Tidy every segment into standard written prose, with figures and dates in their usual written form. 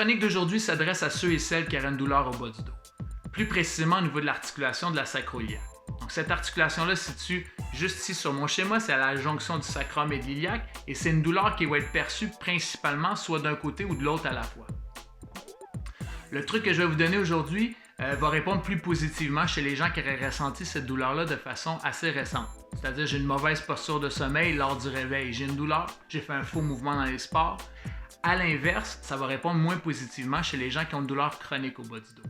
chronique d'aujourd'hui s'adresse à ceux et celles qui auraient une douleur au bas du dos. Plus précisément au niveau de l'articulation de la sacro-iliaque. Donc cette articulation-là se situe juste ici sur mon schéma, c'est à la jonction du sacrum et de l'iliaque, et c'est une douleur qui va être perçue principalement soit d'un côté ou de l'autre à la fois. Le truc que je vais vous donner aujourd'hui va répondre plus positivement chez les gens qui auraient ressenti cette douleur-là de façon assez récente. C'est-à-dire, j'ai une mauvaise posture de sommeil lors du réveil, j'ai une douleur, j'ai fait un faux mouvement dans les sports. À l'inverse, ça va répondre moins positivement chez les gens qui ont une douleur chronique au bas du dos.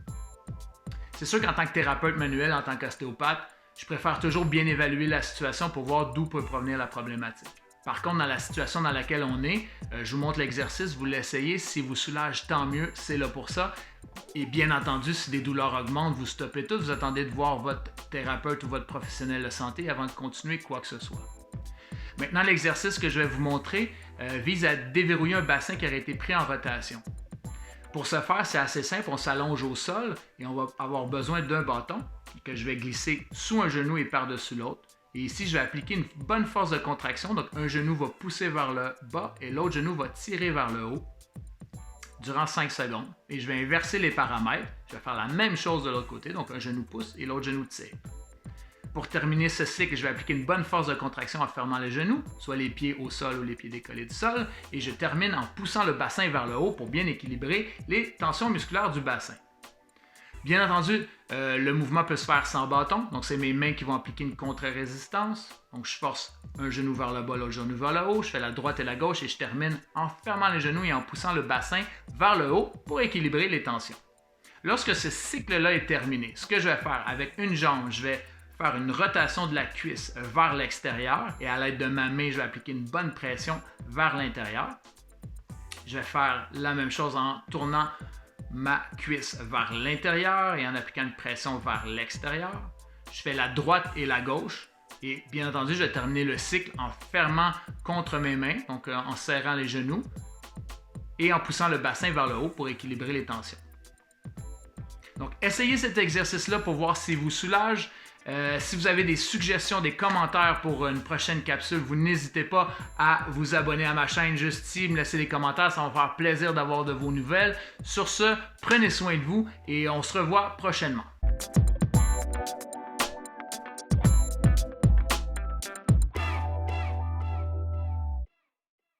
C'est sûr qu'en tant que thérapeute manuel, en tant qu'ostéopathe, je préfère toujours bien évaluer la situation pour voir d'où peut provenir la problématique. Par contre, dans la situation dans laquelle on est, je vous montre l'exercice, vous l'essayez. Si vous soulage, tant mieux, c'est là pour ça. Et bien entendu, si des douleurs augmentent, vous stoppez tout, vous attendez de voir votre thérapeute ou votre professionnel de santé avant de continuer quoi que ce soit. Maintenant, l'exercice que je vais vous montrer vise à déverrouiller un bassin qui aurait été pris en rotation. Pour ce faire, c'est assez simple, on s'allonge au sol et on va avoir besoin d'un bâton que je vais glisser sous un genou et par-dessus l'autre. Et ici, je vais appliquer une bonne force de contraction, donc un genou va pousser vers le bas et l'autre genou va tirer vers le haut durant 5 secondes. Et je vais inverser les paramètres, je vais faire la même chose de l'autre côté, donc un genou pousse et l'autre genou tire. Pour terminer ce cycle, je vais appliquer une bonne force de contraction en fermant les genoux, soit les pieds au sol ou les pieds décollés du sol, et je termine en poussant le bassin vers le haut pour bien équilibrer les tensions musculaires du bassin. Bien entendu, le mouvement peut se faire sans bâton, donc c'est mes mains qui vont appliquer une contre-résistance. Donc je force un genou vers le bas, l'autre genou vers le haut, je fais la droite et la gauche et je termine en fermant les genoux et en poussant le bassin vers le haut pour équilibrer les tensions. Lorsque ce cycle-là est terminé, ce que je vais faire avec une jambe, je vais faire une rotation de la cuisse vers l'extérieur et à l'aide de ma main, je vais appliquer une bonne pression vers l'intérieur. Je vais faire la même chose en tournant ma cuisse vers l'intérieur et en appliquant une pression vers l'extérieur. Je fais la droite et la gauche et bien entendu, je vais terminer le cycle en fermant contre mes mains, donc en serrant les genoux et en poussant le bassin vers le haut pour équilibrer les tensions. Donc, essayez cet exercice-là pour voir s'il vous soulage. Si vous avez des suggestions, des commentaires pour une prochaine capsule, vous n'hésitez pas à vous abonner à ma chaîne juste ici, me laisser des commentaires, ça va me faire plaisir d'avoir de vos nouvelles. Sur ce, prenez soin de vous et on se revoit prochainement.